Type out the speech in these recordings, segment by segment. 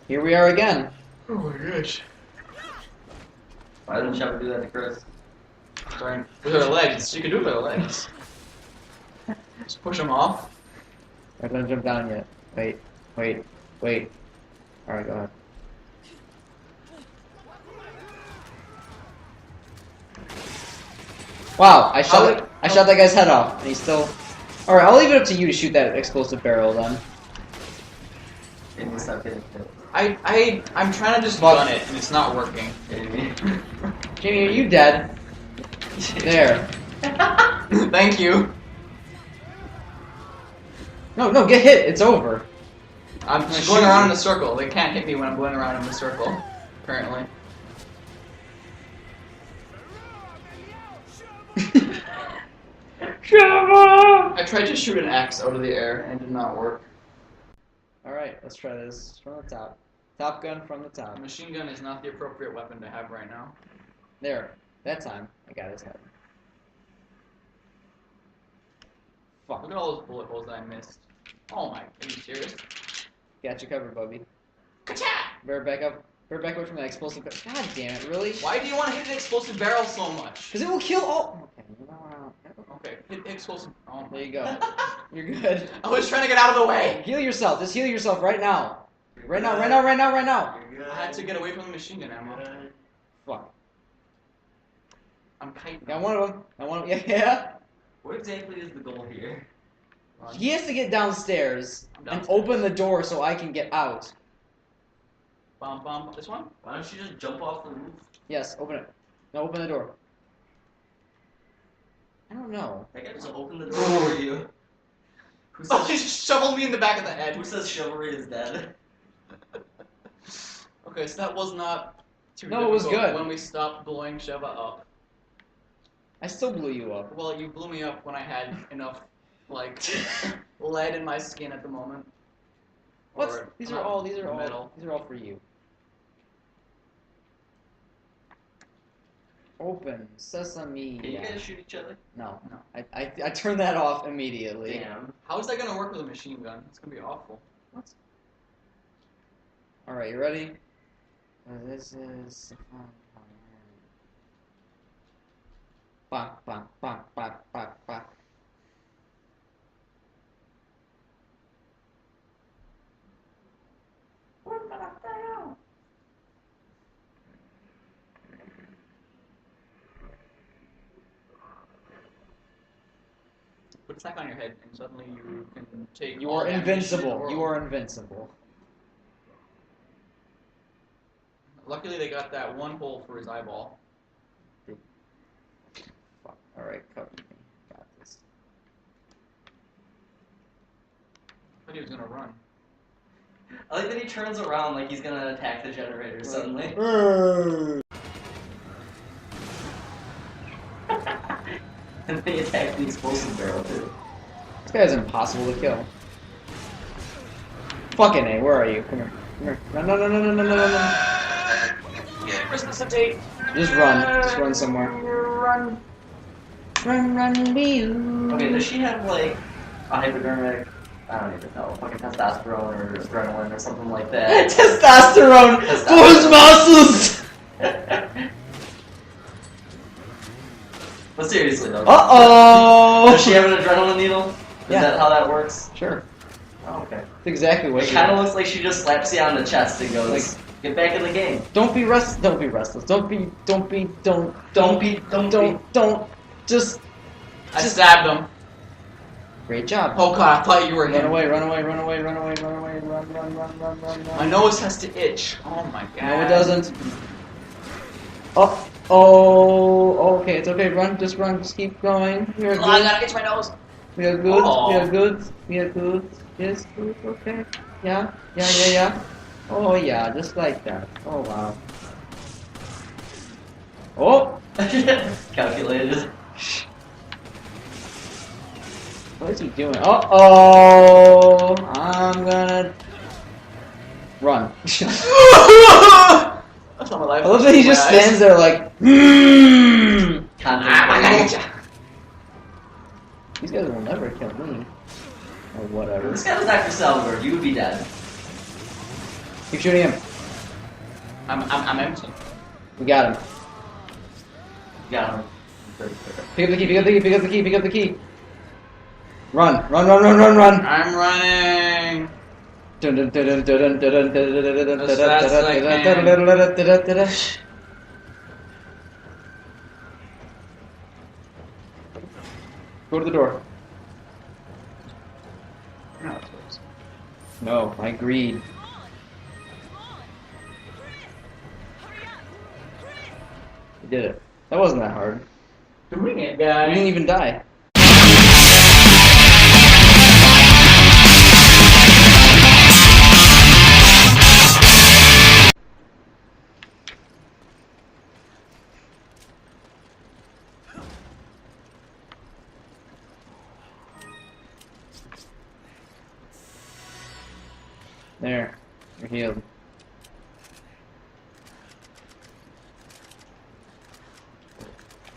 Here we are again. Oh my gosh. Why didn't Shepard do that to Chris? Sorry. With her legs. She can do it with her legs. Just push them off. I don't jump down yet. Wait. Alright, go ahead. Wow, I shot that guy's head off, and he's still... Alright, I'll leave it up to you to shoot that explosive barrel then. And you stop getting hit. I'm trying to just gun it, and it's not working. Jamie, are you dead? There. Thank you. No, get hit. It's over. I'm just going around in a circle. They can't hit me when I'm going around in a circle, apparently. I tried to shoot an axe out of the air, and it did not work. Alright, let's try this from the top. Top gun from the top. A machine gun is not the appropriate weapon to have right now. There. That time, I got his head. Fuck. Look at all those bullet holes that I missed. Oh my, are you serious? Got you covered, Bubby. Ka-cha! Better back up. Better back away from that explosive. God damn it, really? Why do you want to hit an explosive barrel so much? Because it will kill all. Okay, hit the explosive. Oh, There you go. You're good. I was trying to get out of the way! Heal yourself. Just heal yourself right now. Right now. I had to get away from the machine gun ammo. Fuck. I'm kiting. Got one of them. Yeah. What exactly is the goal here? He has to get downstairs I'm and downstairs. open the door so I can get out. Bum. This one? Why don't you just jump off the roof? Yes, open it. No, open the door. I don't know. That guy just opened the door for you. Who Oh, says, he just shoveled me in the back of the head. who says chivalry is dead? Okay, so that was not too No, it was difficult good. when we stopped blowing Sheva up. I still blew you up. Well, you blew me up when I had enough, like, lead in my skin at the moment. What's Or these not are all metal. for you. Open sesame. Can you guys shoot each other? No. No. I turned that off immediately. Damn. How is that gonna work with a machine gun? It's gonna be awful. What? All right, you ready? This is. Bang. Put a sack on your head, and suddenly you can take. You all are the ammunition in the invincible. world. You are invincible. Luckily, they got that one hole for his eyeball. Fuck. All right, cover me. Got this. I thought he was gonna run. I like that he turns around like he's gonna attack the generator suddenly. And then he attacks the explosive barrel too. This guy's impossible to kill. Fucking A, where are you? Come here. No. Resuscitate! Just run somewhere. Run, be you. Okay, does she have like a hypodermic, I don't even know, fucking testosterone or adrenaline or something like that? Testosterone for his muscles! But seriously though. Uh-oh! Does she have an adrenaline needle? Is Yeah. that how that works? Sure. Oh, okay. That's exactly what It she kind of does. looks like she just slaps you on the chest and goes, get back in the game. Don't be restless. Don't be restless. Don't. Just. I stabbed him. Great job. Oh god, I thought you were Run him. away. Run. My nose has to itch. Oh my god. No, it doesn't. Oh, okay, it's okay. Run, just keep going. You're Oh, I good. gotta itch my nose. We are good. Aw. We are good. Yes, good. Okay. Yeah. Oh yeah, just like that. Oh wow. Oh, Calculated. what is he doing? Oh, I'm gonna run. That's not my life. I love that he just My eyes. stands there like. Content. These guys will never kill me. Or whatever. This guy was Dr. Salvador, you would be dead. Keep shooting him. I'm empty. We got him. Got him. Pick up the key, pick up the key, pick up the key, pick up the key. Run, run, run, run, run, run. I'm running. Dun, dun, dun, dun, dun, dun, dun, dun, dun, dun, As fast as I dun, can. dun, dun, dun, dun, dun, dun. Go to the door. No, I agreed. You did it. That wasn't that hard. Doing it, You guys. didn't even die. There. You're healed.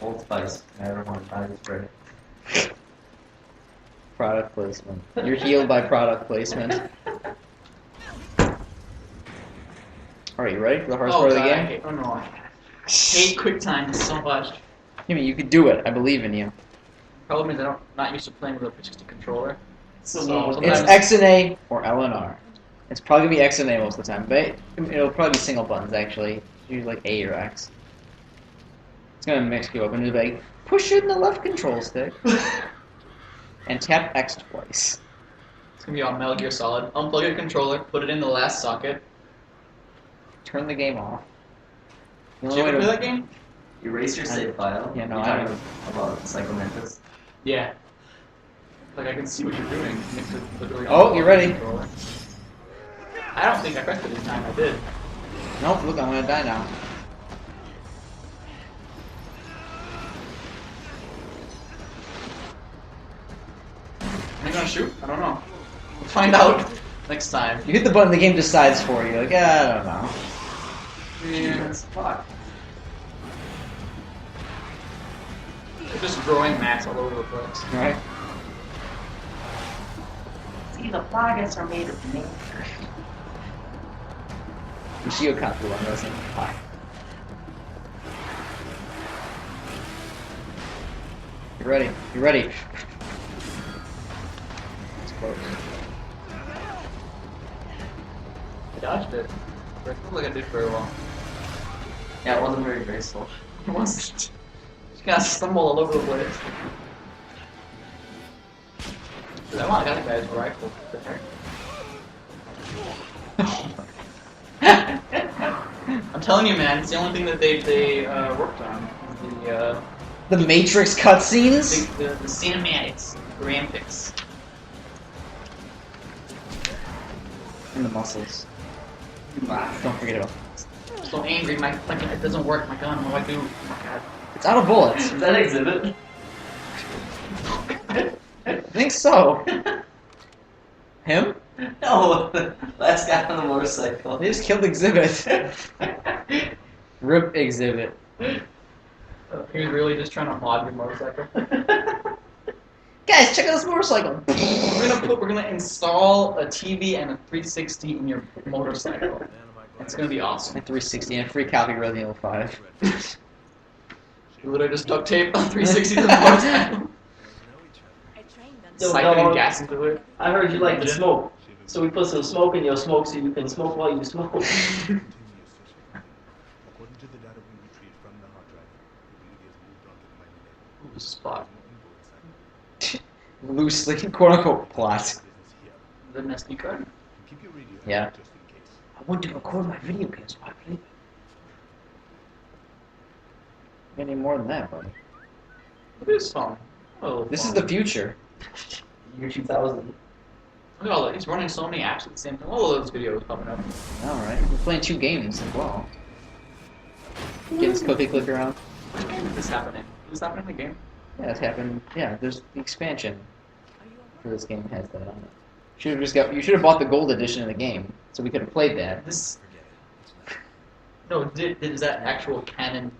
Old Spice. Everyone buys this bread. Product placement. You're healed by product placement. Alright, you ready for the hardest part of the game? Oh no, I hate QuickTime so much. Gimme, you could do it. I believe in you. Problem is I'm not used to playing with a 360 controller. So It's sometimes- X and A or L and R. It's probably gonna be X and A most of the time, but it'll probably be single buttons actually. Usually like A or X. It's gonna mix you up and be like, push it in the left control stick and tap X twice. It's gonna be on Metal Gear Solid. Unplug your controller, put it in the last socket. Turn the game off. The Did you only ever way play to- that game? Erase your save file. Yeah, no, You're I talking about Chainsaw Menace. Yeah. Like I can see what you're doing. Mix it literally Oh, on you're the ready. controller. I don't think I pressed it this time. I did. Nope, look, I'm gonna die now. Am I gonna shoot? I don't know. We'll find out next time. You hit the button, the game decides for you. Like, I don't know. Yeah. Fuck. They're just growing mats all over the place. Right? See, the flaggers are made of nature. Michio Kaku on Resident Evil 5. You ready? You ready? It's close. I dodged it. But I feel like I did very well. Yeah, it wasn't very graceful. It wasn't. Just kind of stumble all over the place. Dude, I want to get that guy's rifle. I'm telling you, man, it's the only thing that they worked on. The Matrix cutscenes? The cinematics, graphics. And the muscles. Don't forget about I'm so angry, my it doesn't work. My gun, what do I do? Oh my god. It's out of bullets. Is that exhibit? I think so. Him? No, last guy on the motorcycle. They just killed Exhibit. Rip Exhibit. He was really just trying to mod your motorcycle. Guys, check out this motorcycle. We're gonna install a TV and a 360 in your motorcycle. It's gonna be awesome. A 360 and a free copy of Resident Evil 5. You literally just duct tape a 360 to the motorcycle. Yo, Siphoning dog. gas into it. I heard you like to Yeah. smoke, so we put some smoke in your smoke so you can smoke while you smoke. According to the data we retrieved from the hard drive, we believe he has moved on to the mining network. Ooh, this is plot. Loosely, quote unquote, plot. Business here. The SD card. Keep your radio Yeah. just in case. I want to record my video games, why play? Any more than that, buddy. Look at this phone. Oh, This is the future. Year 2000. Look at all that. He's running so many apps at the same time. All of those videos popping up. Alright, we're playing 2 games as well. Get this cookie clicker on. Which game is this happening? Is this happening in the game? Yeah, it's happened. Yeah, there's the expansion for this game has that on it. Should have just got. You should have bought the gold edition of the game, so we could have played that. This. No, is that actual canon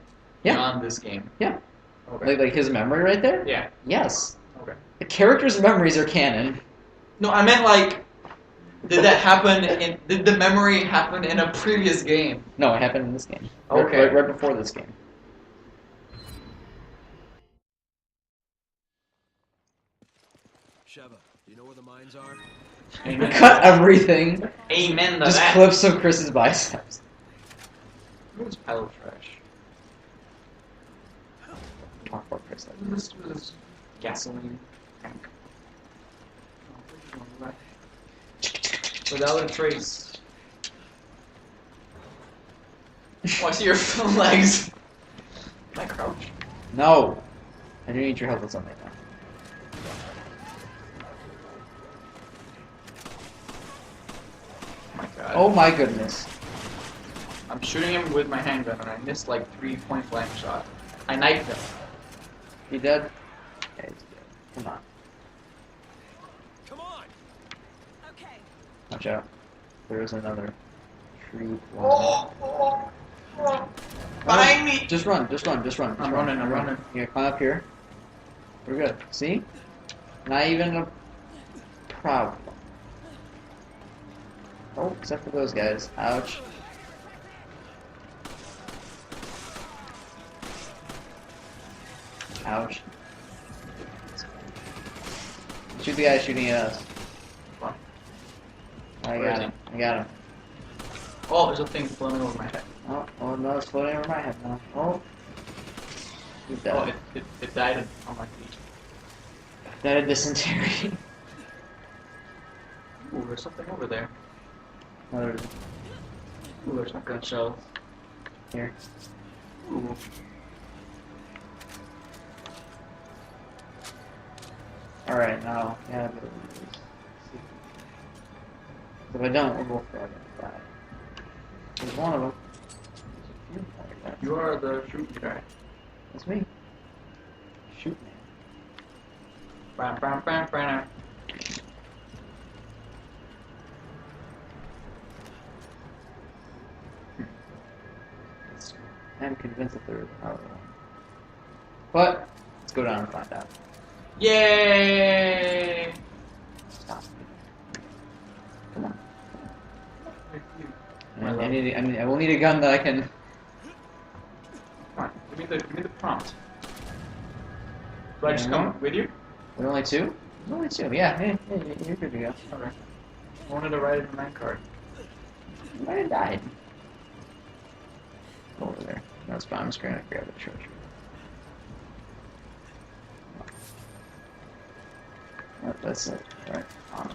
Yeah. beyond this game? Yeah. Okay. Like his memory right there. Yeah. Yes. Okay. The characters' memories are canon. No, I meant like Did that happen in? Did the memory happen in a previous game? No, it happened in this game. Okay. Right before this game. Sheva, you know where the mines are? Amen. Cut everything. Amen to Just that. clips of Chris's biceps. Where's pile of trash? Talk about Chris. This was gasoline tank. Without a trace. Oh, I see your legs. Can I crouch? No. I do need your help with something now. Oh my god. Oh my goodness. I'm shooting him with my handgun and I missed like 3 point blank shot. I knifed him. He dead? Yeah, he's dead. Come on. Come on! Okay. Watch out. There is another tree. Behind me! Just run, just run, just run. I'm running, I'm running. Yeah, climb up here. We're good. See? Not even a problem. Oh, except for those guys. Ouch. Ouch. Shoot the guy shooting at us. I Where is got him. I got him. Oh, there's a thing floating over my head. Oh no, it's floating over my head now. Oh. He's dead. Oh, it died on my feet. Died of dysentery. Ooh, there's something over there. Another Ooh, there's shotgun shells. here. Ooh. Alright, now, yeah, but if I don't, we're both gonna die. There's one of them. There's a few more guys. You are the shooting guy. That's me. Shoot me. Bam, bam, bam, bam. I'm convinced that there is another one. But, let's go down and find out. Yay! Stop. Come on. My love. I will need a gun that I can. Come on, give me the prompt. Do I just Yeah. come with you? There's only two? There's only two, yeah. Hey, you're good to go. Okay. I wanted to ride in the man card. You might have died. Over there. That's fine, I'm just gonna grab the treasure. Oh, that's it. Right. On.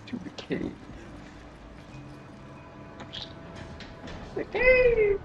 To the cave. The cave!